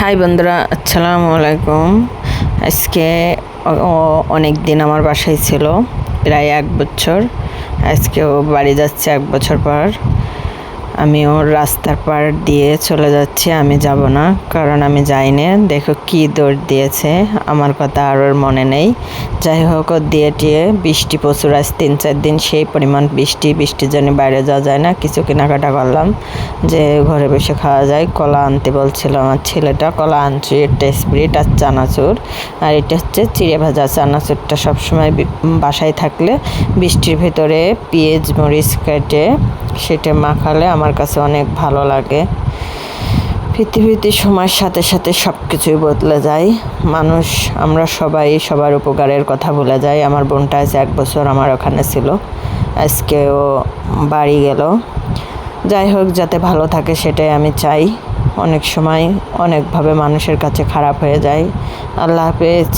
High বন্ধুরা, আসসালামু আলাইকুম। আজকে অনেক দিন আমার বাসায় ছিল, প্রায় 1 বছর। আজকে ও বাড়ি যাচ্ছে 1 বছর পর। আমি ওর রাস্তার পার দিয়ে চলে যাচ্ছি, আমি যাব না, কারণ আমি যাই না। দেখো কি দৌড় দিয়েছে, আমার কথা আর ওর মনে নেই। যাই হোক, ও দিয়ে টিয়ে বৃষ্টি প্রচুর, আজ 3-4 দিন সেই পরিমাণ বৃষ্টির জন্য বাইরে যাওয়া যায় না। কিছু কেনাকাটা করলাম যে ঘরে বসে খাওয়া যায়। কলা আনতে বলছিল আমার ছেলেটা, কলা আনছি, একটা স্প্রিট আর চানাচুর। আর এটা হচ্ছে চিড়ে ভাজা। চানাচুরটা সবসময় বাসায় থাকলে বৃষ্টির ভেতরে পেঁয়াজ মরিচ কেটে সেটা মাখালে আমার কাছে অনেক ভালো লাগে। পৃথিবীতে সময়ের সাথে সাথে সব কিছুই বদলে যায়। আমরা সবাই সবার উপকারের কথা ভুলে যাই। আমার বোনটা আজ 1 বছর আমার ওখানে ছিল, আজকে ও বাড়ি গেল। যাই হোক, যাতে ভালো থাকে সেটাই আমি চাই। অনেক সময় অনেকভাবে মানুষের কাছে খারাপ হয়ে যায়। আল্লাহ হাফেজ।